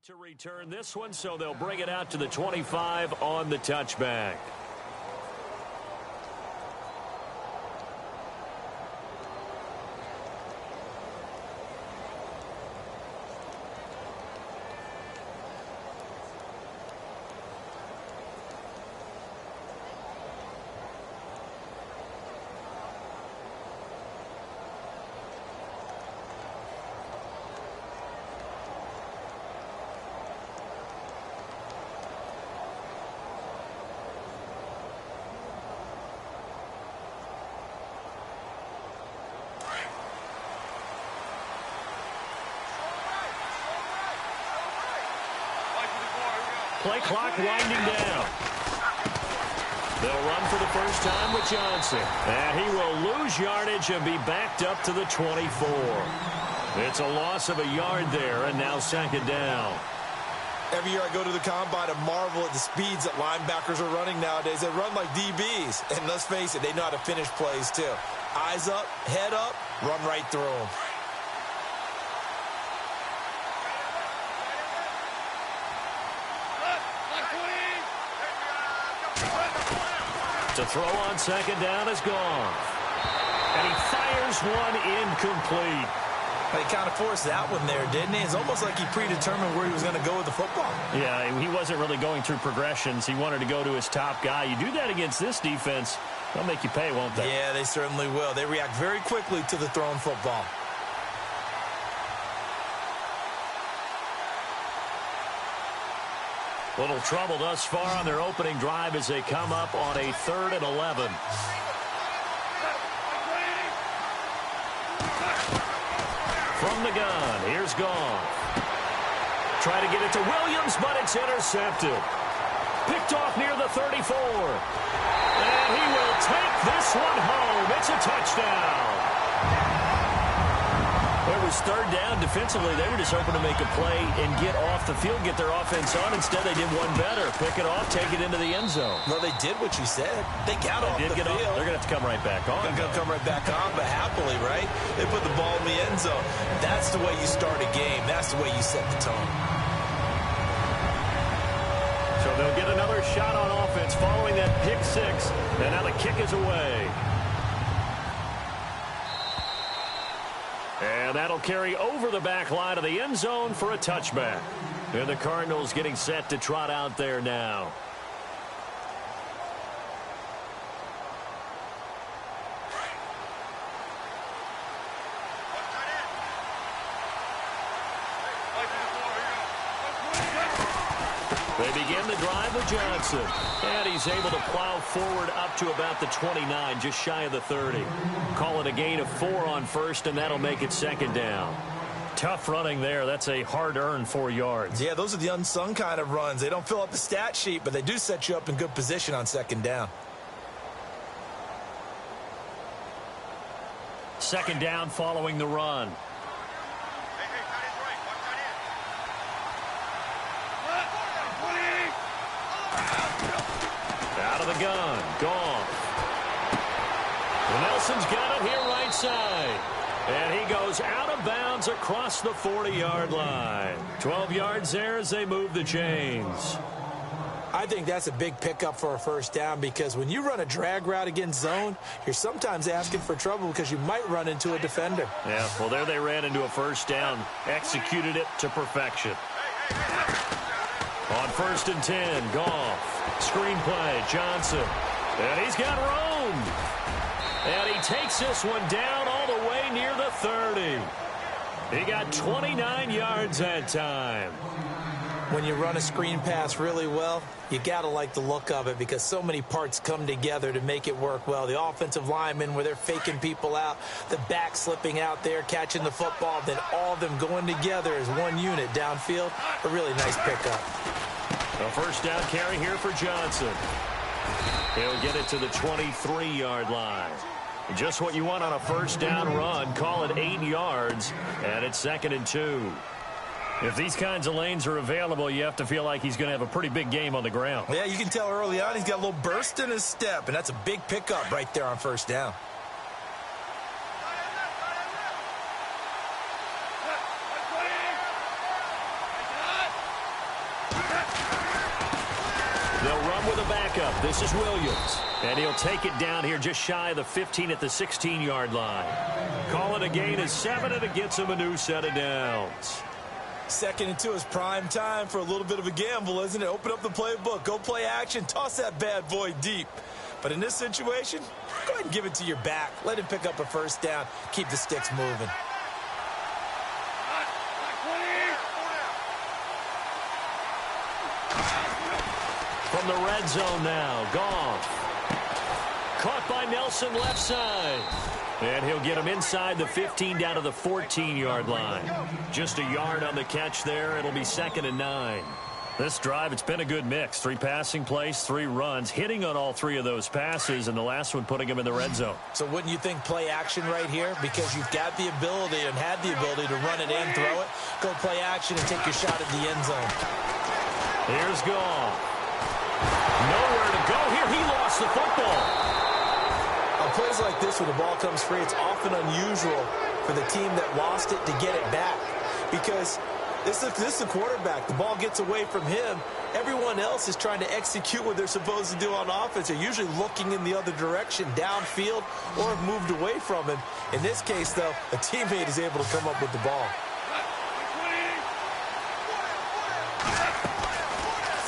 To return this one, so they'll bring it out to the 25 on the touchback. Play clock winding down. They'll run for the first time with Johnson. And he will lose yardage and be backed up to the 24. It's a loss of a yard there, and now second down. Every year I go to the combine and marvel at the speeds that linebackers are running nowadays. They run like DBs. And let's face it, they know how to finish plays too. Eyes up, head up, run right through them. To throw on second down is gone. And he fires one incomplete. He kind of forced that one there, didn't he? It's almost like he predetermined where he was going to go with the football. Yeah, he wasn't really going through progressions. He wanted to go to his top guy. You do that against this defense, they'll make you pay, won't they? Yeah, they certainly will. They react very quickly to the thrown football. Little trouble thus far on their opening drive as they come up on a 3rd and 11. From the gun, here's Goff. Try to get it to Williams, but it's intercepted. Picked off near the 34. And he will take this one home. It's a touchdown. It was third down. Defensively, they were just hoping to make a play and get off the field, get their offense on. Instead, they did one better. Pick it off, take it into the end zone. Well, they did what you said. They got off the field. They're going to have to come right back on. They're going to come right back on, but happily, right? They put the ball in the end zone. That's the way you start a game. That's the way you set the tone. So they'll get another shot on offense following that pick six. And now the kick is away. And that'll carry over the back line of the end zone for a touchback. And the Cardinals getting set to trot out there now. They begin the drive with Johnson. And he's able to plow forward up to about the 29, just shy of the 30. Call it a gain of 4 on first, and that'll make it second down. Tough running there. That's a hard-earned 4 yards. Yeah, those are the unsung kind of runs. They don't fill up the stat sheet, but they do set you up in good position on second down. Second down following the run. Out of the gun, Goff. Nelson's got it here right side. And he goes out of bounds across the 40-yard line. 12 yards there as they move the chains. I think that's a big pickup for a first down because when you run a drag route against zone, you're sometimes asking for trouble because you might run into a defender. Yeah, well, there they ran into a first down, executed it to perfection. On 1st and 10, Goff. Screenplay, Johnson. And he's got room. And he takes this one down all the way near the 30. He got 29 yards that time. When you run a screen pass really well, you got to like the look of it because so many parts come together to make it work well. The offensive linemen where they're faking people out, the back slipping out there, catching the football, then all of them going together as one unit downfield. A really nice pickup. A first down carry here for Johnson. He'll get it to the 23-yard line. Just what you want on a first down run. Call it 8 yards, and it's 2nd and 2. If these kinds of lanes are available, you have to feel like he's going to have a pretty big game on the ground. Yeah, you can tell early on he's got a little burst in his step, and that's a big pickup right there on first down. They'll run with a backup. This is Williams. And he'll take it down here just shy of the 15 at the 16-yard line. Call it a gain of 7, and it gets him a new set of downs. 2nd and 2 is prime time for a little bit of a gamble, isn't it? Open up the playbook, go play action, toss that bad boy deep. But in this situation, go ahead and give it to your back. Let him pick up a first down. Keep the sticks moving. From the red zone now, Goff. Caught by Nelson left side. And he'll get him inside the 15 down to the 14-yard line. Just a yard on the catch there. It'll be 2nd and 9. This drive, it's been a good mix. 3 passing plays, 3 runs, hitting on all 3 of those passes, and the last one putting him in the red zone. So wouldn't you think play action right here? Because you've got the ability and had the ability to run it and throw it. Go play action and take your shot at the end zone. Here's Goff. Nowhere to go here. He lost the football. On plays like this, when the ball comes free, it's often unusual for the team that lost it to get it back. Because this is the quarterback. The ball gets away from him. Everyone else is trying to execute what they're supposed to do on offense. They're usually looking in the other direction, downfield, or have moved away from him. In this case, though, a teammate is able to come up with the ball.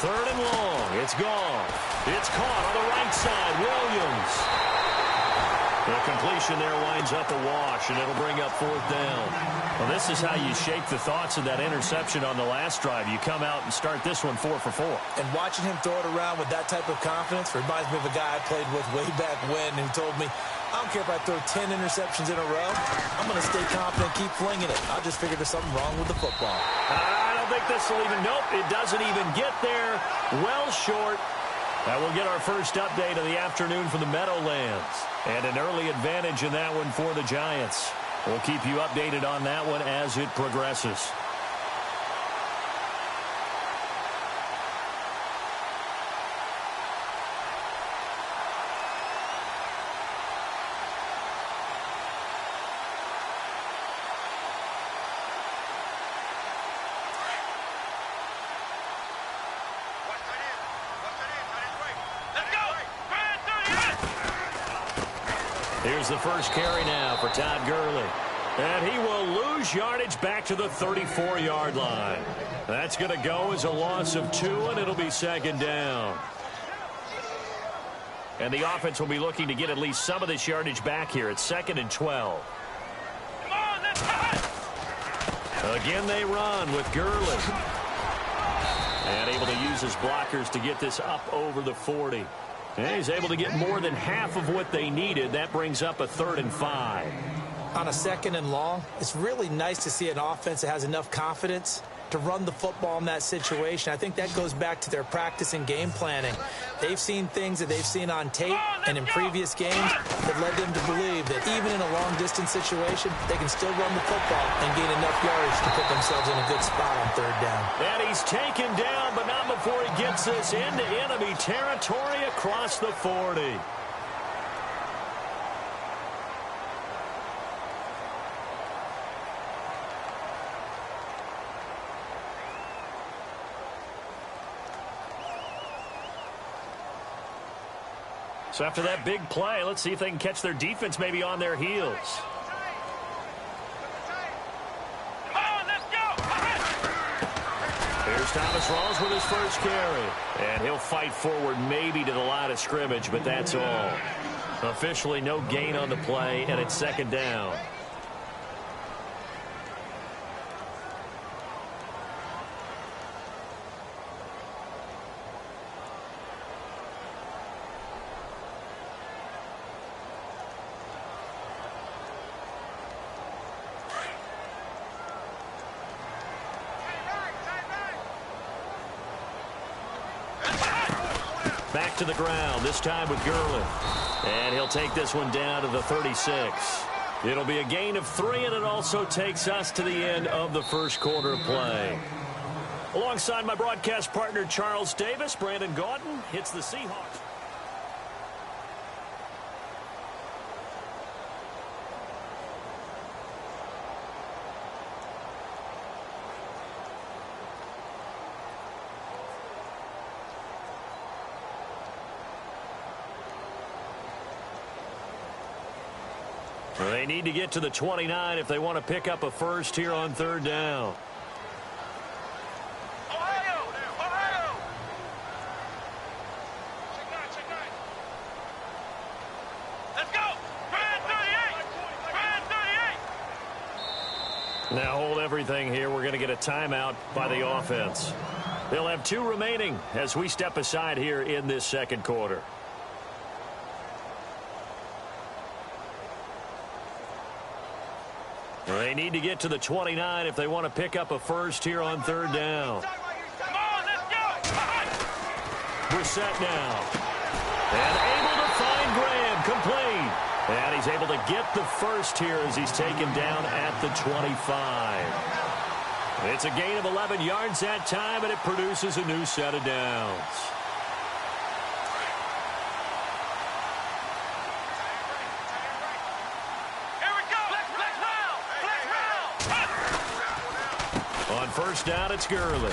3rd and long. It's gone. It's caught on the right side. Williams. The completion there winds up a wash, and it'll bring up 4th down. Well, this is how you shape the thoughts of that interception on the last drive. You come out and start this one 4 for 4. And watching him throw it around with that type of confidence reminds me of a guy I played with way back when who told me, I don't care if I throw 10 interceptions in a row. I'm going to stay confident, keep flinging it. I just figured there's something wrong with the football. I don't think this will even, nope, it doesn't even get there. Well short. And we'll get our first update of the afternoon from the Meadowlands. And an early advantage in that one for the Giants. We'll keep you updated on that one as it progresses. Here's the first carry now for Todd Gurley. And he will lose yardage back to the 34-yard line. That's going to go as a loss of 2, and it'll be 2nd down. And the offense will be looking to get at least some of this yardage back here. It's 2nd and 12. Come on, let's go! Again, they run with Gurley. And able to use his blockers to get this up over the 40. And he's able to get more than half of what they needed. That brings up a 3rd and 5. On a 2nd and long, it's really nice to see an offense that has enough confidence to run the football in that situation. I think that goes back to their practice and game planning. They've seen things that they've seen on tape and in previous games that led them to believe that even in a long-distance situation, they can still run the football and gain enough yardage to put themselves in a good spot on 3rd down. And he's taken down, but not before he gets this into enemy territory across the 40. So after that big play, let's see if they can catch their defense maybe on their heels. Come on, let's go! Here's Thomas Rawls with his first carry. And he'll fight forward maybe to the line of scrimmage, but that's all. Officially no gain on the play, and it's 2nd down. Back to the ground, this time with Gurley. And he'll take this one down to the 36. It'll be a gain of 3, and it also takes us to the end of the first quarter of play. Alongside my broadcast partner, Charles Davis, Brandon Gaudin hits the Seahawks. They need to get to the 29 if they want to pick up a first here on third down. Ohio! Ohio! Let's go! Brand 38! Brand 38! Now hold everything here. We're going to get a timeout by the offense. They'll have 2 remaining as we step aside here in this second quarter. They need to get to the 29 if they want to pick up a first here on third down. Come on, let's go! We're set now. And able to find Graham, complete. And he's able to get the first here as he's taken down at the 25. It's a gain of 11 yards that time, and it produces a new set of downs. On first down, it's Gurley.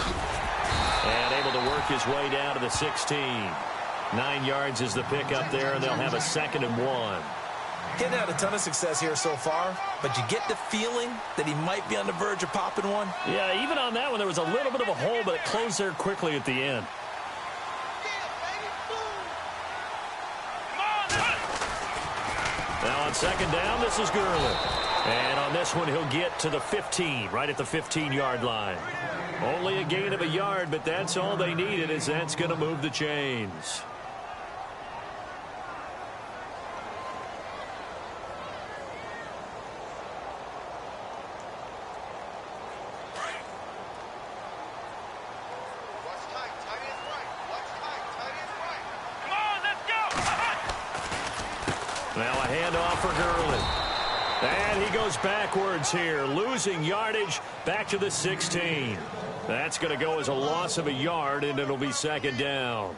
And able to work his way down to the 16. 9 yards is the pickup there, and they'll have a 2nd and 1. Getting had a ton of success here so far, but you get the feeling that he might be on the verge of popping one. Yeah, even on that one, there was a little bit of a hole, but it closed there quickly at the end. Now on second down, this is Gurley. And on this one, he'll get to the 15, right at the 15-yard line. Only a gain of a yard, but that's all they needed, as that's going to move the chains. Now a handoff for Gurley. And he goes backwards here, losing yardage back to the 16. That's going to go as a loss of a yard, and it'll be 2nd down.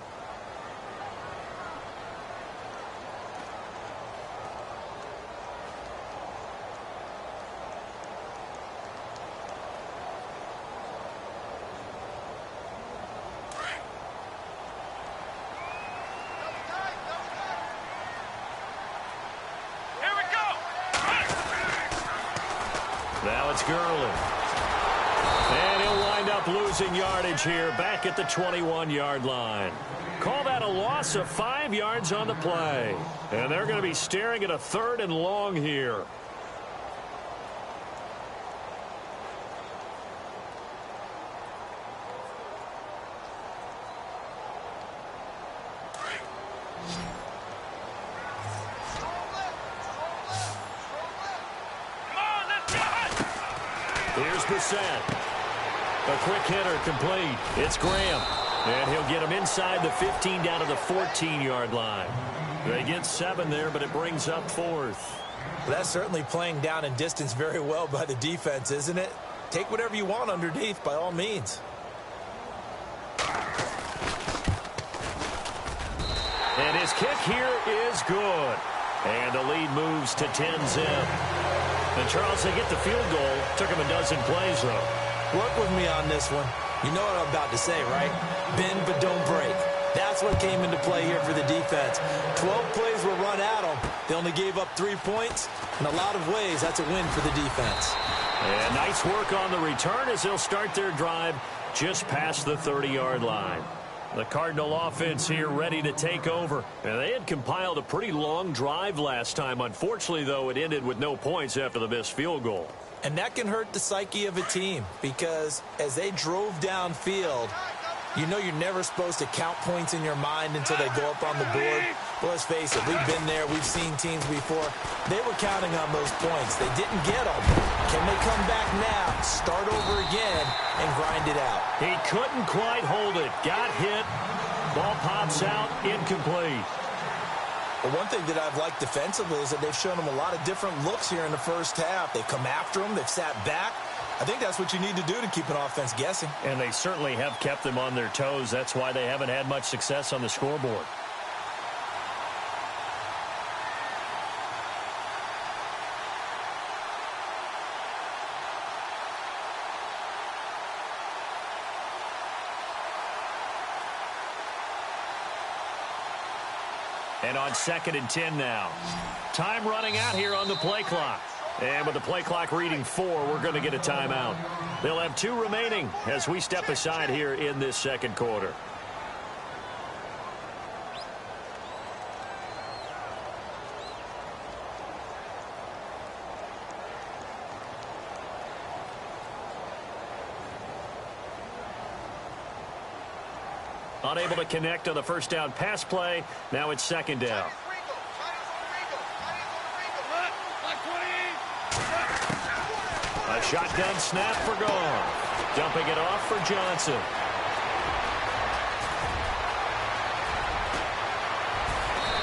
Now it's Gurley. And he'll wind up losing yardage here back at the 21-yard line. Call that a loss of 5 yards on the play. And they're going to be staring at a 3rd and long here. Here's Brissett. A quick hitter complete. It's Graham. And he'll get him inside the 15 down to the 14-yard line. They get 7 there, but it brings up 4th. That's certainly playing down in distance very well by the defense, isn't it? Take whatever you want underneath, by all means. And his kick here is good. And the lead moves to 10-zip. And Charles, they get the field goal. Took him a dozen plays, though. Work with me on this one. You know what I'm about to say, right? Bend but don't break. That's what came into play here for the defense. 12 plays were run at them. They only gave up 3 points. In a lot of ways, that's a win for the defense. And nice work on the return as they'll start their drive just past the 30-yard line. The Cardinal offense here ready to take over. And they had compiled a pretty long drive last time. Unfortunately, though, it ended with no points after the missed field goal. And that can hurt the psyche of a team because as they drove downfield, you know you're never supposed to count points in your mind until they go up on the board. But let's face it, we've been there. We've seen teams before. They were counting on those points. They didn't get them. Can they come back now, start over again, and grind it out? He couldn't quite hold it. Got hit. Ball pops out. Incomplete. But one thing that I've liked defensively is that they've shown them a lot of different looks here in the first half. They've come after them. They've sat back. I think that's what you need to do to keep an offense guessing. And they certainly have kept them on their toes. That's why they haven't had much success on the scoreboard. And on 2nd and 10 now. Time running out here on the play clock. And with the play clock reading 4, we're going to get a timeout. They'll have 2 remaining as we step aside here in this second quarter. Unable to connect on the first down pass play. Now it's 2nd down. A shotgun snap for Goff. Dumping it off for Johnson.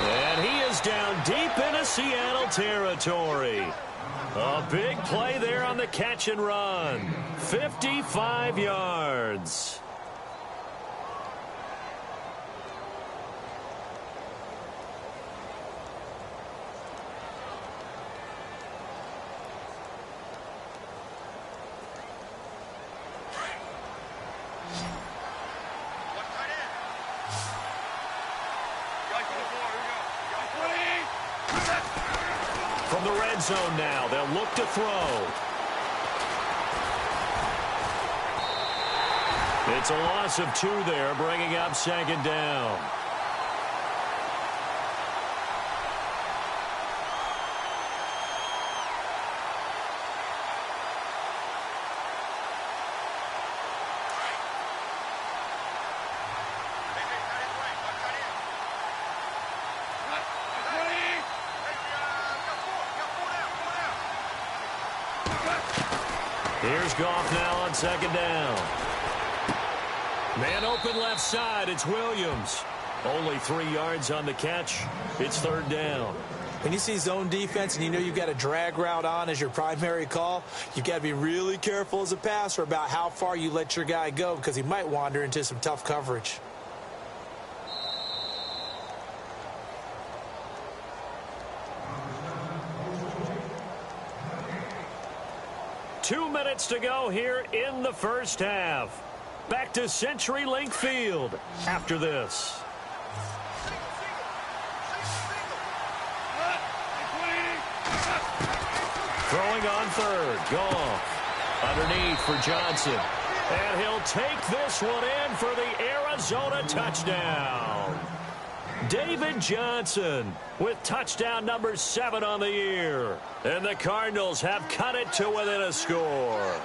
And he is down deep into Seattle territory. A big play there on the catch and run. 55 yards. From the red zone now, they'll look to throw. It's a loss of 2 there, bringing up 2nd down. Here's Goff now on 2nd down. Man open left side. It's Williams. Only 3 yards on the catch. It's 3rd down. When you see zone defense and you know you've got a drag route on as your primary call, you've got to be really careful as a passer about how far you let your guy go because he might wander into some tough coverage. Two minutes to go here in the first half. Back to CenturyLink Field after this. Throwing on 3rd. Goff. Underneath for Johnson. And he'll take this one in for the Arizona touchdown. David Johnson with touchdown number 7 on the year. And the Cardinals have cut it to within a score.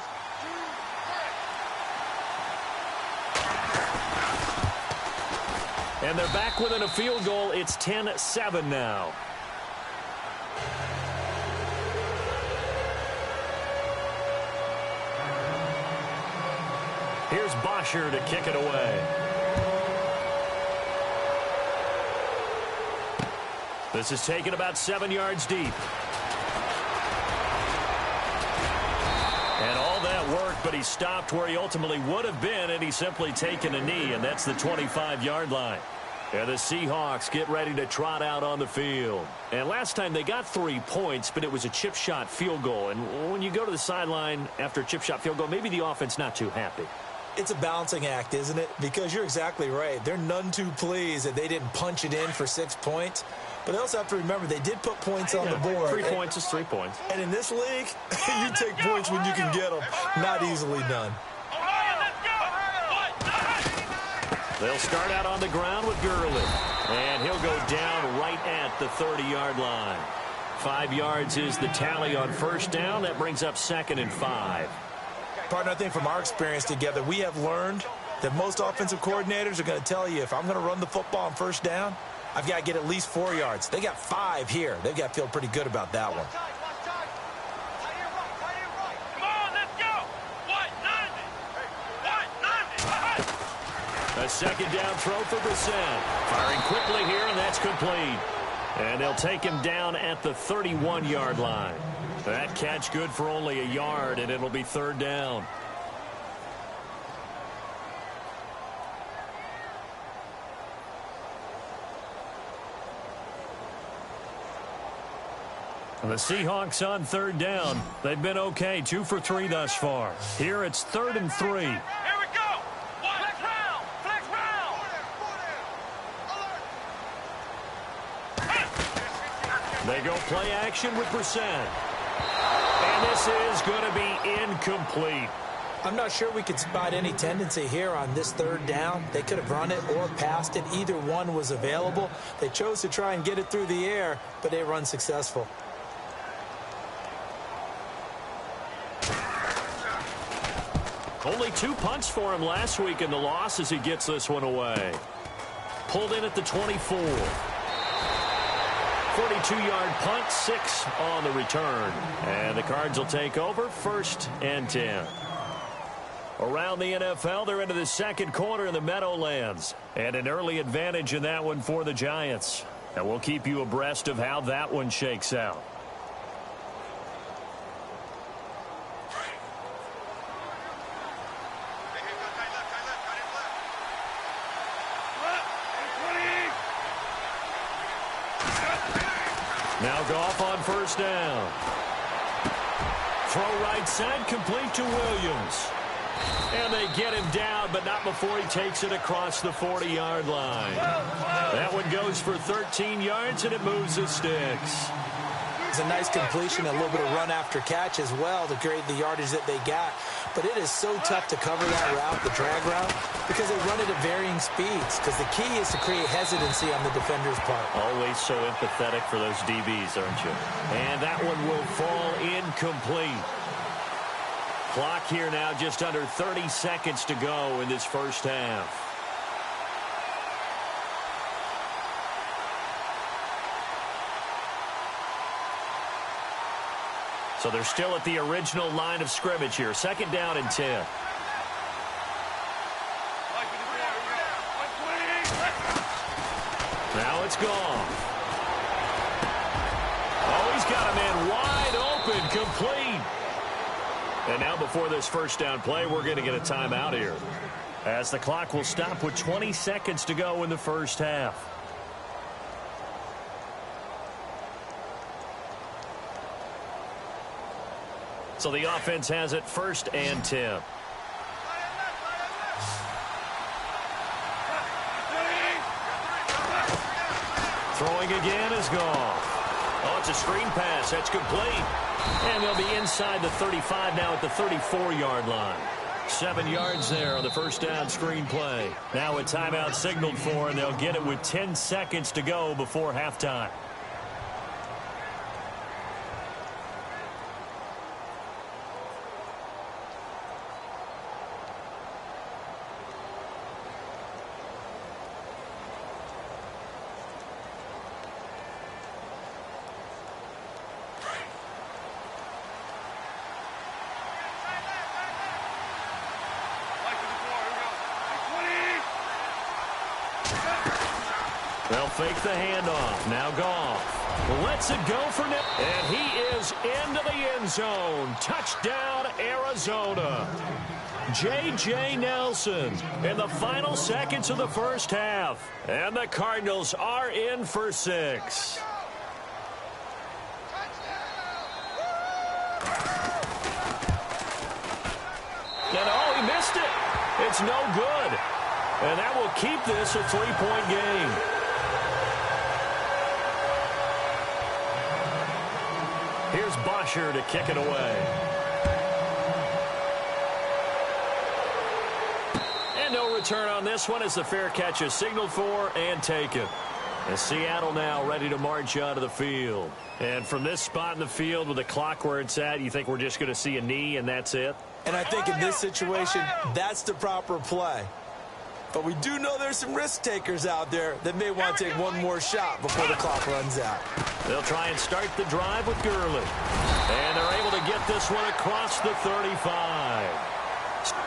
And they're back within a field goal. It's 10-7 now. Here's Bosher to kick it away. This is taken about 7 yards deep. And all that work, but he stopped where he ultimately would have been, and he's simply taken a knee, and that's the 25-yard line. And the Seahawks get ready to trot out on the field. And last time they got 3 points, but it was a chip shot field goal. And when you go to the sideline after a chip shot field goal, maybe the offense not too happy. It's a balancing act, isn't it? Because you're exactly right. They're none too pleased that they didn't punch it in for 6 points. But they also have to remember they did put points on the board. 3 points is 3 points. And in this league, you take points when you can get them. Not easily done. They'll start out on the ground with Gurley. And he'll go down right at the 30-yard line. 5 yards is the tally on first down. That brings up 2nd and 5. Partner, I think from our experience together, we have learned that most offensive coordinators are going to tell you if I'm going to run the football on first down, I've got to get at least 4 yards. They got 5 here. They've got to feel pretty good about that one. Come on, let's go. What? 90. A second down throw for Brissett. Firing quickly here, and that's complete. And they'll take him down at the 31-yard line. That catch good for only a yard, and it'll be 3rd down. The Seahawks on 3rd down. They've been okay, 2 for 3 thus far. Here it's 3rd and 3. Here we go. Flex round. Flex round. They go play action with Brissett. And this is going to be incomplete. I'm not sure we could spot any tendency here on this third down. They could have run it or passed it. Either one was available. They chose to try and get it through the air, but they were unsuccessful. Only 2 punts for him last week in the loss as he gets this one away. Pulled in at the 24. 42-yard punt, 6 on the return. And the Cards will take over, 1st and 10. Around the NFL, they're into the second quarter in the Meadowlands. And an early advantage in that one for the Giants. And we'll keep you abreast of how that one shakes out. Now Goff on 1st down. Throw right side, complete to Williams. And they get him down, but not before he takes it across the 40-yard line. That one goes for 13 yards, and it moves the sticks. It's a nice completion, a little bit of run after catch as well to create the yardage that they got. But it is so tough to cover that route, the drag route, because they run it at varying speeds. Because the key is to create hesitancy on the defender's part. Always so empathetic for those DBs, aren't you? And that one will fall incomplete. Clock here now, just under 30 seconds to go in this first half. So they're still at the original line of scrimmage here. 2nd down and 10. Now it's gone. Oh, he's got a man wide open, complete. And now before this first down play, we're going to get a timeout here, as the clock will stop with 20 seconds to go in the first half. So the offense has it 1st and 10. Throwing again is gone. Oh, it's a screen pass. That's complete. And they'll be inside the 35 now at the 34-yard line. 7 yards there on the first down screen play. Now a timeout signaled for, and they'll get it with 10 seconds to go before halftime. They'll fake the handoff. Now Goff lets it go for now. And he is into the end zone. Touchdown, Arizona. J.J. Nelson in the final seconds of the first half. And the Cardinals are in for 6. And oh, he missed it. It's no good. And that will keep this a 3-point game. Here's Bosher to kick it away. And no return on this one as the fair catch is signaled for and taken. And Seattle now ready to march out of the field. And from this spot in the field with the clock where it's at, you think we're just going to see a knee and that's it? And I think in this situation, that's the proper play. But we do know there's some risk takers out there that may want to take one more shot before the clock runs out. They'll try and start the drive with Gurley. And they're able to get this one across the 35.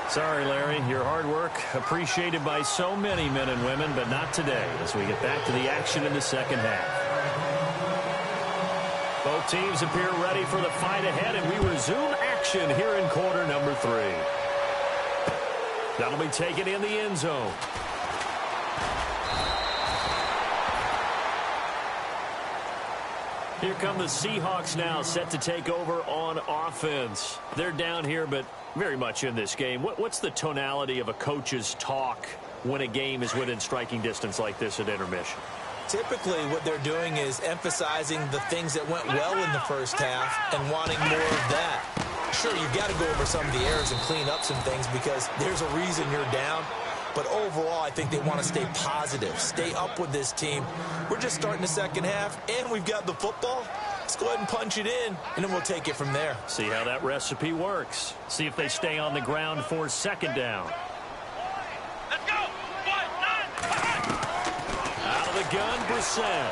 Sorry, Larry, your hard work appreciated by so many men and women, but not today as we get back to the action in the second half. Both teams appear ready for the fight ahead, and we resume action here in quarter number 3. That'll be taken in the end zone. Here come the Seahawks now, set to take over on offense. They're down here, but very much in this game. What's the tonality of a coach's talk when a game is within striking distance like this at intermission? Typically, what they're doing is emphasizing the things that went well in the first half and wanting more of that. Sure, you've got to go over some of the errors and clean up some things because there's a reason you're down. But overall, I think they want to stay positive, stay up with this team. We're just starting the second half, and we've got the football. Let's go ahead and punch it in, and then we'll take it from there. See how that recipe works. See if they stay on the ground for second down. Let's go. 1, 9, Out of the gun, Brissett.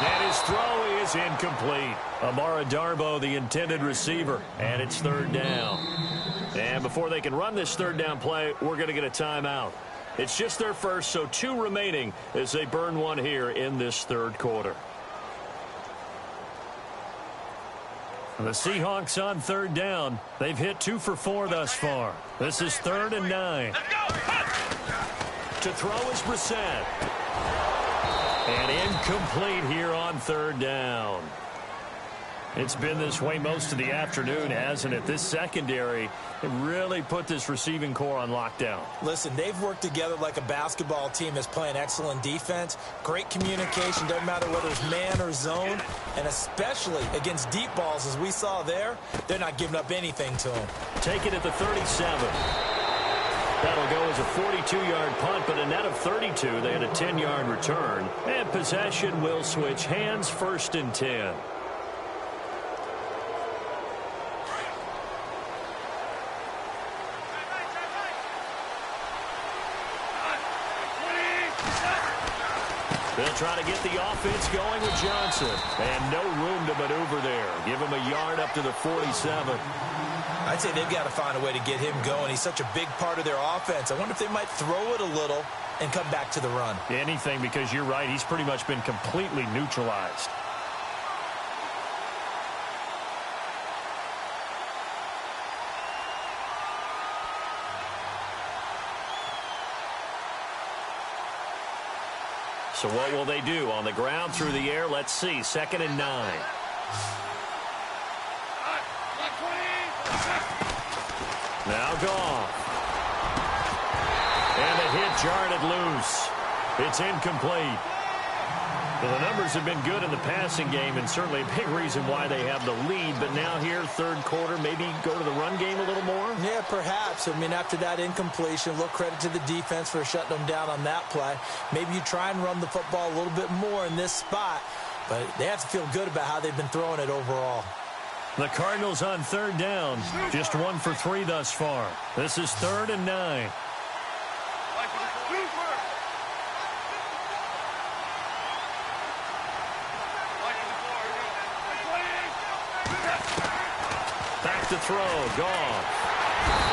And his throw is incomplete. Amara Darbo, the intended receiver, and it's third down. And before they can run this third down play, we're going to get a timeout. It's just their first, so 2 remaining as they burn one here in this third quarter. The Seahawks on third down. They've hit 2 for 4 thus far. This is 3rd and 9. let's go. To throw is Brissett. And incomplete here on third down. It's been this way most of the afternoon, hasn't it? This secondary really put this receiving core on lockdown. Listen, they've worked together like a basketball team that's playing excellent defense. Great communication, doesn't matter whether it's man or zone. And especially against deep balls, as we saw there, they're not giving up anything to them. Take it at the 37. That'll go as a 42-yard punt, but a net of 32. They had a 10-yard return. And possession will switch hands, 1st and 10. They'll try to get the offense going with Johnson. And no room to maneuver there. Give him a yard up to the 47. I'd say they've got to find a way to get him going. He's such a big part of their offense. I wonder if they might throw it a little and come back to the run. Anything, because you're right. He's pretty much been completely neutralized. So what will they do? On the ground, through the air? Let's see. 2nd and 9. Now gone. And the hit jarred loose. It's incomplete. Well, the numbers have been good in the passing game, and certainly a big reason why they have the lead. But now here, third quarter, maybe go to the run game a little more? Yeah, perhaps. I mean, after that incompletion, a little credit to the defense for shutting them down on that play. Maybe you try and run the football a little bit more in this spot. But they have to feel good about how they've been throwing it overall. The Cardinals on third down. Just 1 for 3 thus far. This is 3rd and 9. Back to throw. Gone.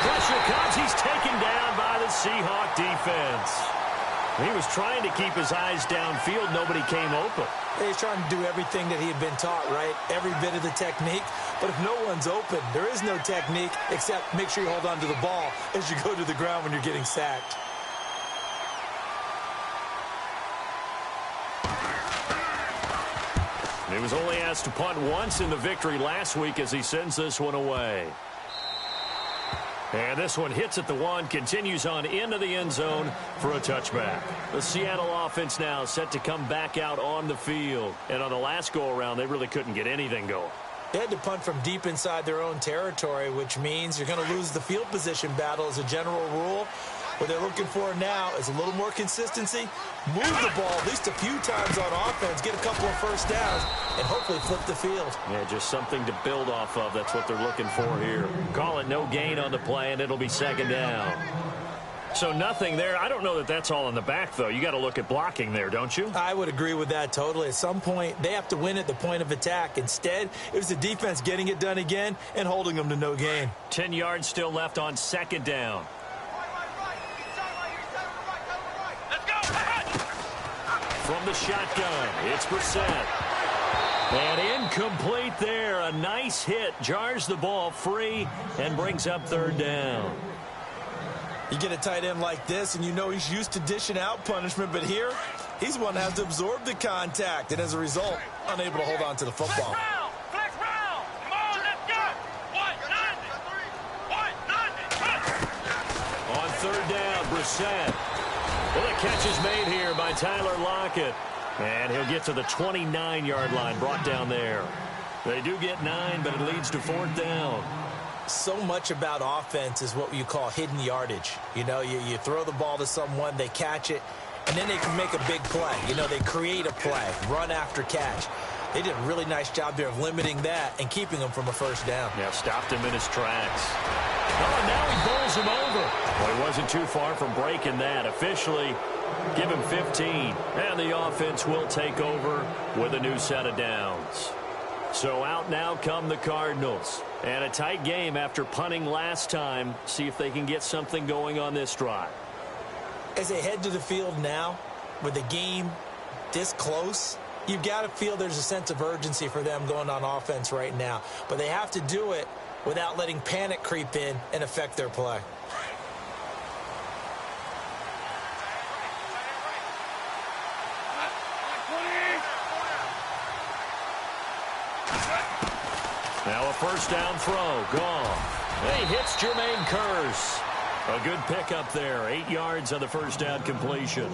Pressure comes. He's taken down by the Seahawk defense. He was trying to keep his eyes downfield. Nobody came open. He's trying to do everything that he had been taught, right? Every bit of the technique. But if no one's open, there is no technique except make sure you hold on to the ball as you go to the ground when you're getting sacked. He was only asked to punt once in the victory last week as he sends this one away. And this one hits at the 1, continues on into the end zone for a touchback. The Seattle offense now set to come back out on the field. And on the last go-around, they really couldn't get anything going. They had to punt from deep inside their own territory, which means you're going to lose the field position battle as a general rule. What they're looking for now is a little more consistency, move the ball at least a few times on offense, get a couple of first downs, and hopefully flip the field. Yeah, just something to build off of. That's what they're looking for here. Call it no gain on the play, and it'll be 2nd down. So nothing there. I don't know that that's all in the back, though. You got to look at blocking there, don't you? I would agree with that totally. At some point, they have to win at the point of attack. Instead, it was the defense getting it done again and holding them to no gain. 10 yards still left on 2nd down. From the shotgun, it's Brissett. And incomplete there. A nice hit. Jars the ball free and brings up 3rd down. You get a tight end like this, and you know he's used to dishing out punishment, but here, he's one that has to absorb the contact, and as a result, unable to hold on to the football. Flex round. Come on, let's go. 1-9. On 3rd down, Brissett. Well, the catch is made here by Tyler Lockett. And he'll get to the 29-yard line, brought down there. They do get 9, but it leads to 4th down. So much about offense is what you call hidden yardage. You know, you throw the ball to someone, they catch it, and then they can make a big play. You know, they create a play, run after catch. They did a really nice job there of limiting that and keeping him from a first down. Yeah, stopped him in his tracks. Oh, and now he bowls him over. Well, he wasn't too far from breaking that. Officially, give him 15. And the offense will take over with a new set of downs. So out now come the Cardinals. And a tight game after punting last time. See if they can get something going on this drive. As they head to the field now, with the game this close, you've got to feel there's a sense of urgency for them going on offense right now. But they have to do it without letting panic creep in and affect their play. Now a first down throw, gone. He hits Jermaine Kearse. A good pickup there, 8 yards on the first down completion.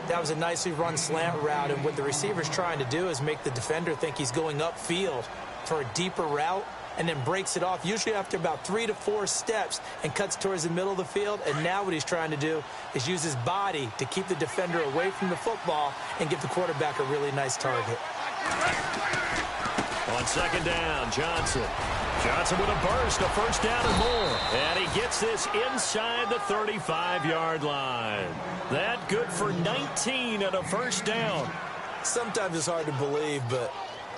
That was a nicely run slant route, and what the receiver's trying to do is make the defender think he's going upfield for a deeper route, and then breaks it off, usually after about 3 to 4 steps, and cuts towards the middle of the field. And now what he's trying to do is use his body to keep the defender away from the football and give the quarterback a really nice target. On second down, Johnson. Johnson with a burst, a first down and more. And he gets this inside the 35-yard line. That good for 19 and a first down. Sometimes it's hard to believe, but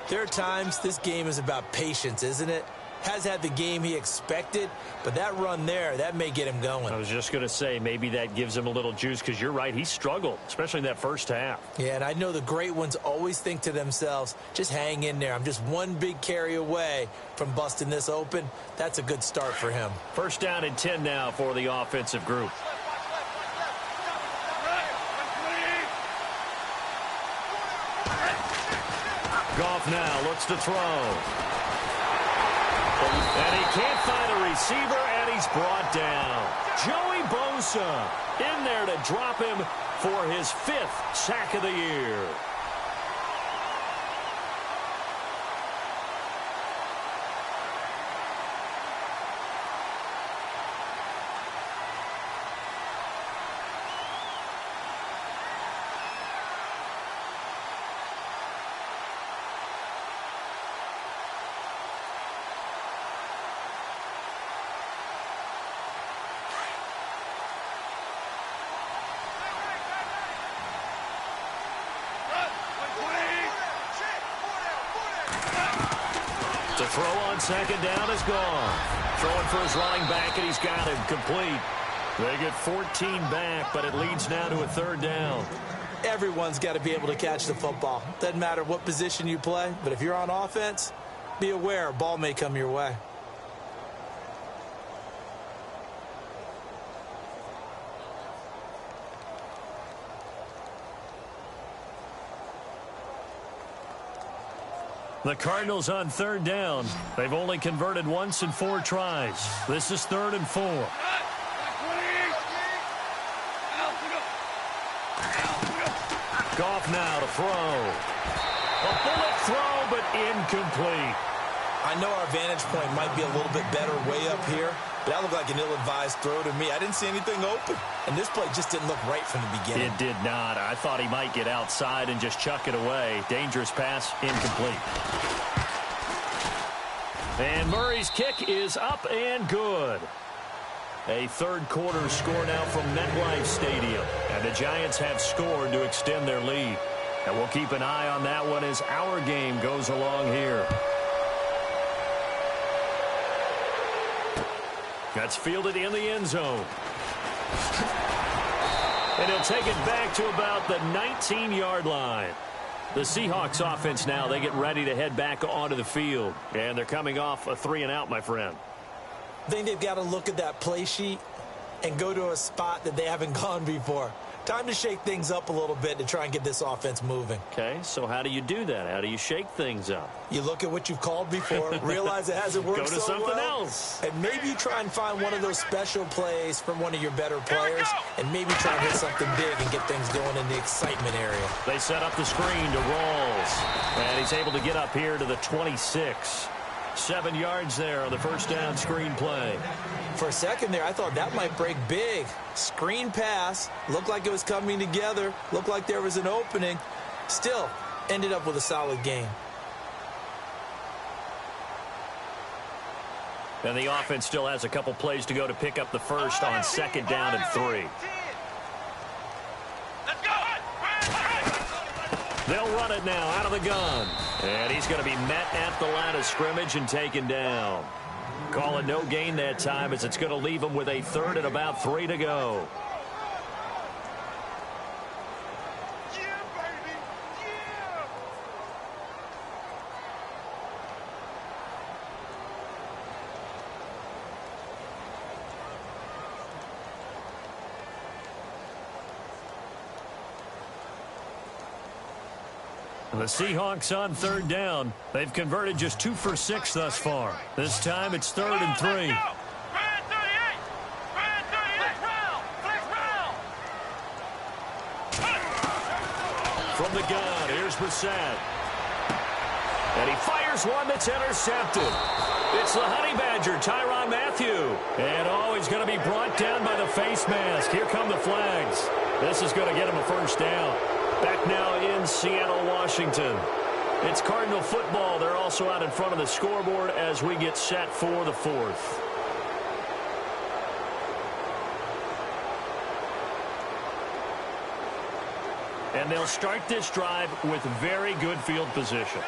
there are times this game is about patience, isn't it? Has had the game he expected, but that run there, that may get him going. I was just going to say, maybe that gives him a little juice, because you're right, he struggled, especially in that first half. Yeah, and I know the great ones always think to themselves, just hang in there. I'm just one big carry away from busting this open. That's a good start for him. First down and 10 now for the offensive group. Goff now looks to throw. And he can't find a receiver, and he's brought down. Joey Bosa in there to drop him for his 5th sack of the year. The throw on second down is gone. Throwing for his running back, and he's got him complete. They get 14 back, but it leads now to a third down. Everyone's got to be able to catch the football. Doesn't matter what position you play, but if you're on offense, be aware a ball may come your way. The Cardinals on third down. They've only converted once in 4 tries. This is 3rd and 4. Goff now to throw. A bullet throw, but incomplete. I know our vantage point might be a little bit better way up here, but that looked like an ill-advised throw to me. I didn't see anything open, and this play just didn't look right from the beginning. It did not. I thought he might get outside and just chuck it away. Dangerous pass, incomplete. And Murray's kick is up and good. A third quarter score now from MetLife Stadium, and the Giants have scored to extend their lead. And we'll keep an eye on that one as our game goes along here. That's fielded in the end zone. And he'll take it back to about the 19-yard line. The Seahawks offense now, they get ready to head back onto the field. And they're coming off a 3-and-out, my friend. I think they've got to look at that play sheet and go to a spot that they haven't gone before. Time to shake things up a little bit to try and get this offense moving. Okay, so how do you do that? How do you shake things up? You look at what you've called before, realize it hasn't worked so well. Go to something else. And maybe you try and find one of those special plays from one of your better players, and maybe try and hit something big and get things going in the excitement area. They set up the screen to Rawls, and he's able to get up here to the 26. 7 yards there on the first down screen play. For a second there, I thought that might break big. Screen pass, looked like it was coming together, looked like there was an opening. Still, ended up with a solid game. And the offense still has a couple plays to go to pick up the first on second down and 3. Let's go. They'll run it now out of the gun. And he's going to be met at the line of scrimmage and taken down. Calling no gain that time as it's going to leave him with a third and about 3 to go. Yeah, baby. Yeah. The Seahawks on third down. They've converted just 2 for 6 thus far. This time it's 3rd and 3. Brand 38. Brand 38. Flex round. From the gun, here's Brissett. And he fires one that's intercepted. It's the Honey Badger, Tyrann Mathieu. And he's going to be brought down by the face mask. Here come the flags. This is going to get him a first down. Back now in Seattle, Washington. It's Cardinal football. They're also out in front of the scoreboard as we get set for the 4th. And they'll start this drive with very good field position.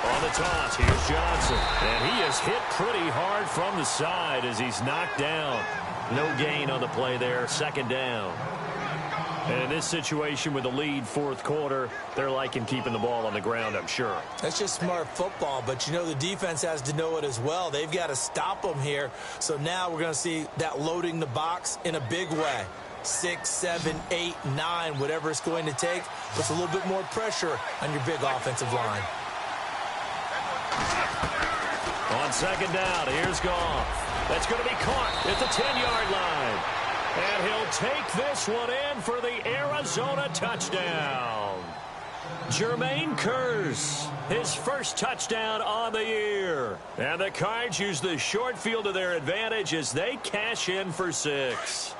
On the toss, here's Johnson. And he is hit pretty hard from the side as he's knocked down. No gain on the play there, second down. And in this situation with the lead, 4th quarter, they're liking keeping the ball on the ground, I'm sure. That's just smart football, but you know the defense has to know it as well. They've got to stop them here. So now we're going to see that loading the box in a big way. 6, 7, 8, 9, whatever it's going to take, puts a little bit more pressure on your big offensive line. On second down, here's Goff. That's going to be caught at the 10-yard line. And he'll take this one in for the Arizona touchdown. Jermaine Kearse, his first touchdown on the year. And the Cards use the short field to their advantage as they cash in for 6.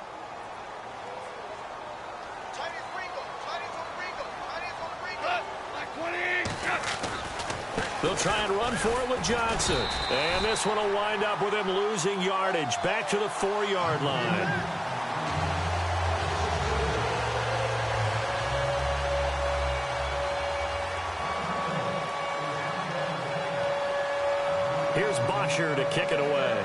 They'll try and run for it with Johnson. And this one will wind up with him losing yardage back to the 4-yard line. Here's Bosher to kick it away.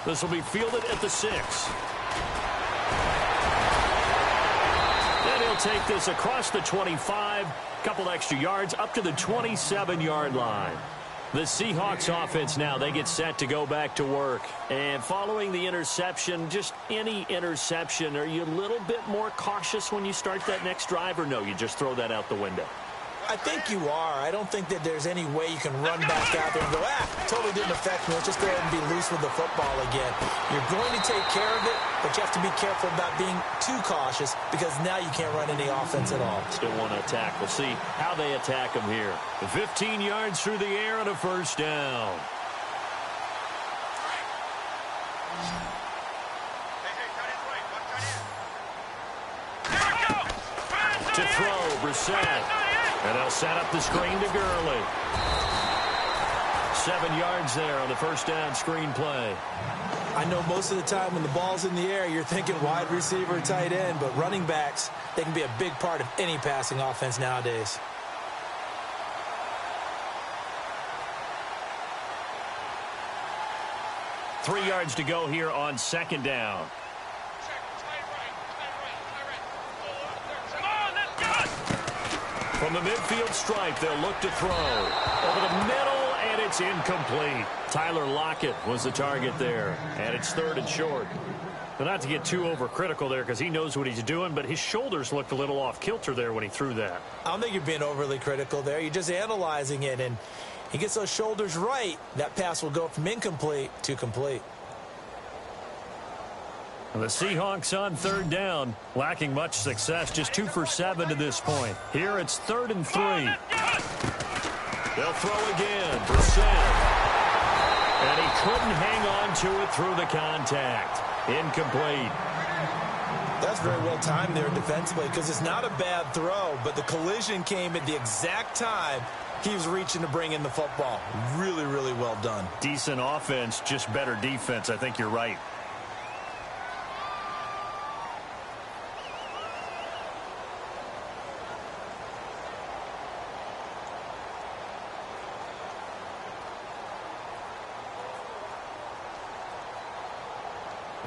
This will be fielded at the 6. Take this across the 25, couple extra yards up to the 27-yard line. The Seahawks offense now, they get set to go back to work. And following the interception, just any interception, are you a little bit more cautious when you start that next drive, or no, you just throw that out the window? I think you are. I don't think that there's any way you can run back out there and go, totally didn't affect me. Let's just go ahead and be loose with the football again. You're going to take care of it, but you have to be careful about being too cautious because now you can't run any offense at all. Still want to attack. We'll see how they attack them here. 15 yards through the air and a first down. To throw, Brissett. And they'll set up the screen to Gurley. 7 yards there on the first down screen play. I know most of the time when the ball's in the air, you're thinking wide receiver, tight end, but running backs, they can be a big part of any passing offense nowadays. Three yards to go here on second down. From the midfield stripe, they'll look to throw. Over the middle, and it's incomplete. Tyler Lockett was the target there, and it's 3rd and short. But not to get too overcritical there because he knows what he's doing, but his shoulders looked a little off kilter there when he threw that. I don't think you're being overly critical there. You're just analyzing it, and he gets those shoulders right. That pass will go from incomplete to complete. The Seahawks on 3rd down, lacking much success, just 2 for 7 to this point. Here it's 3rd and 3. They'll throw again. Brissett. And he couldn't hang on to it through the contact. Incomplete. That's very well timed there defensively because it's not a bad throw, but the collision came at the exact time he was reaching to bring in the football. Really, really well done. Decent offense, just better defense. I think you're right.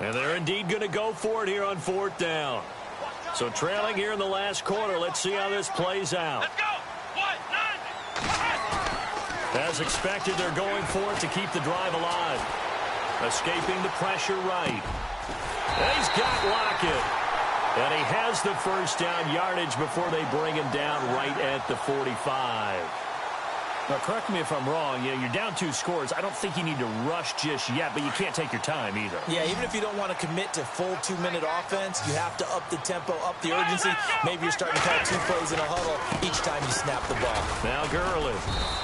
And they're indeed going to go for it here on 4th down. So trailing here in the last quarter. Let's see how this plays out. Let's go. 1-9. As expected, they're going for it to keep the drive alive. Escaping the pressure right. And he's got Lockett. And he has the first down yardage before they bring him down right at the 45. Now, correct me if I'm wrong. You're down 2 scores. I don't think you need to rush just yet, but you can't take your time either. Yeah, even if you don't want to commit to full 2-minute offense, you have to up the tempo, up the urgency. Maybe you're starting to call 2 plays in a huddle each time you snap the ball. Now Gurley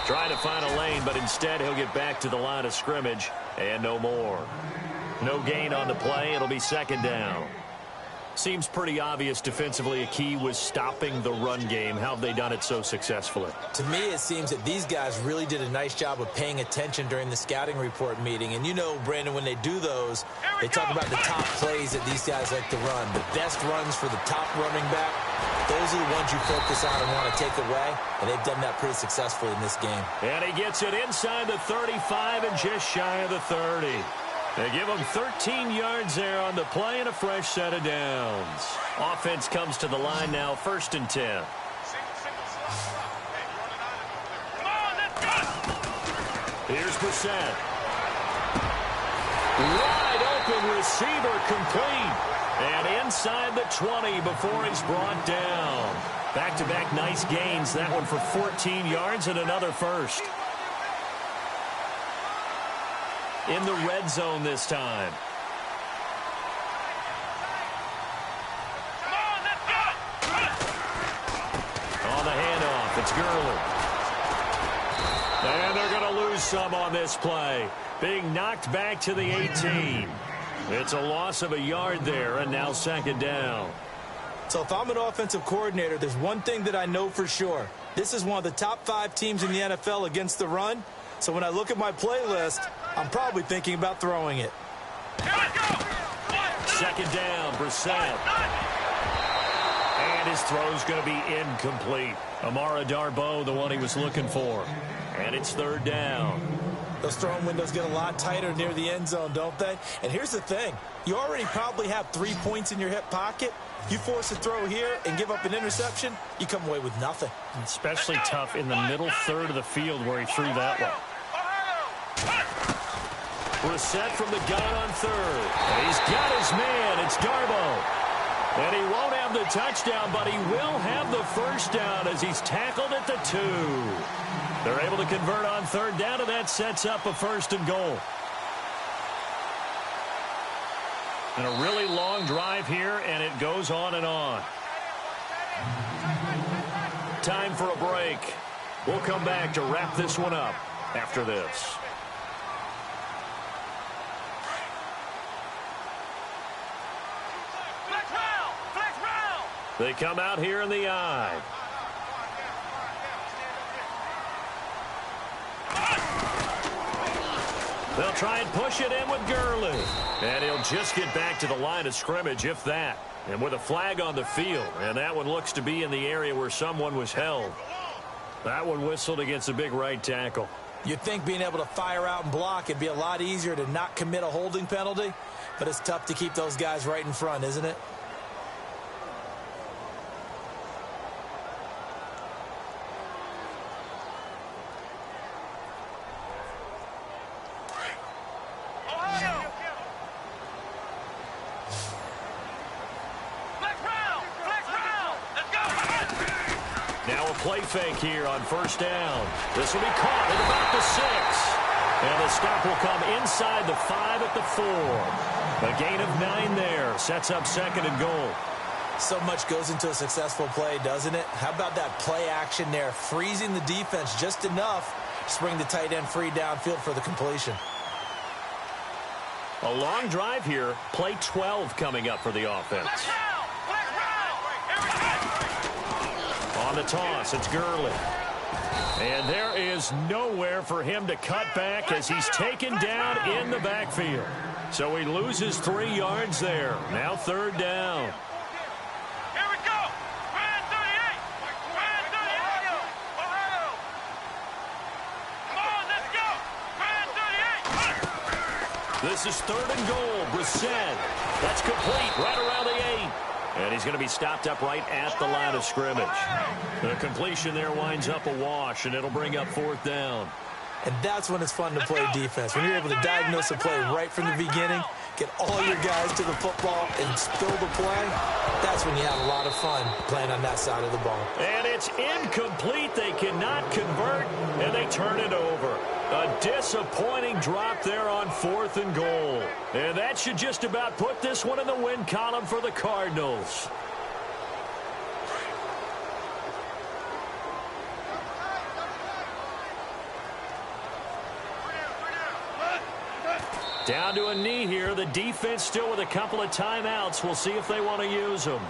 trying to find a lane, but instead he'll get back to the line of scrimmage and no more. No gain on the play. It'll be 2nd down. Seems pretty obvious defensively a key was stopping the run game. How have they done it so successfully? To me, it seems that these guys really did a nice job of paying attention during the scouting report meeting. And you know, Brandon, when they do those, they talk about the top plays that these guys like to run. The best runs for the top running back, those are the ones you focus on and want to take away. And they've done that pretty successfully in this game. And he gets it inside the 35 and just shy of the 30. They give him 13 yards there on the play and a fresh set of downs. Offense comes to the line now, 1st and 10. Here's Brissett. Wide open receiver complete. And inside the 20 before he's brought down. Back-to-back nice gains. That one for 14 yards and another first. In the red zone this time. On the handoff, it's Gurley. And they're going to lose some on this play. Being knocked back to the 18. It's a loss of a yard there, and now 2nd down. So if I'm an offensive coordinator, there's one thing that I know for sure. This is one of the top 5 teams in the NFL against the run. So when I look at my playlist, I'm probably thinking about throwing it. 2nd down, Brissett. And his throw's going to be incomplete. Amara Darboh, the one he was looking for. And it's 3rd down. Those throwing windows get a lot tighter near the end zone, don't they? And here's the thing. You already probably have 3 points in your hip pocket. You force a throw here and give up an interception, you come away with nothing. Especially tough in the middle third of the field where he threw that one. Brissett from the gun on 3rd. And he's got his man. It's Darboh. And he won't have the touchdown, but he will have the first down as he's tackled at the 2. They're able to convert on 3rd down, and that sets up a 1st and goal. And a really long drive here, and it goes on and on. Time for a break. We'll come back to wrap this one up after this. They come out here in the eye. They'll try and push it in with Gurley. And he'll just get back to the line of scrimmage, if that. And with a flag on the field. And that one looks to be in the area where someone was held. That one whistled against a big right tackle. You'd think being able to fire out and block, it'd be a lot easier to not commit a holding penalty. But it's tough to keep those guys right in front, isn't it? play fake here on first down. This will be caught at about the 6. And the stop will come inside the 5 at the 4. A gain of 9 there. Sets up 2nd and goal. So much goes into a successful play, doesn't it? How about that play action there? Freezing the defense just enough to bring the tight end free downfield for the completion. A long drive here. Play 12 coming up for the offense. On the toss, it's Gurley. And there is nowhere for him to cut back as he's taken down in the backfield. So he loses 3 yards there. Now 3rd down. Here we go. Man 38. Man 38. Ohio. Come on, let's go. Man 38. This is 3rd and goal. Brissett. That's complete right around the 8. And he's going to be stopped up right at the line of scrimmage. The completion there winds up a wash, and it'll bring up 4th down. And that's when it's fun to play defense. When you're able to diagnose a play right from the beginning, get all your guys to the football and spill the play, that's when you have a lot of fun playing on that side of the ball. And it's incomplete. They cannot convert, and they turn it over. A disappointing drop there on 4th and goal. And that should just about put this one in the win column for the Cardinals. Down to a knee here. The defense still with a couple of timeouts. We'll see if they want to use them.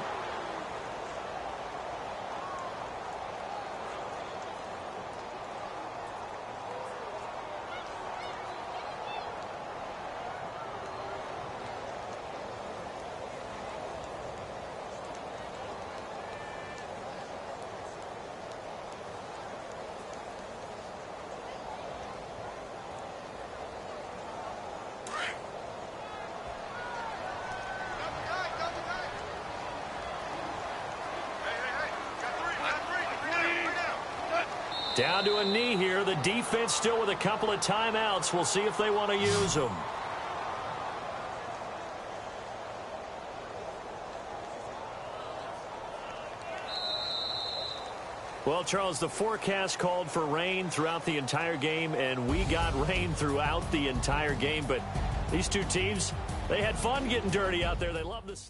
Down to a knee here. The defense still with a couple of timeouts. We'll see if they want to use them. Well, Charles, the forecast called for rain throughout the entire game, and we got rain throughout the entire game. But these two teams, they had fun getting dirty out there. They love this.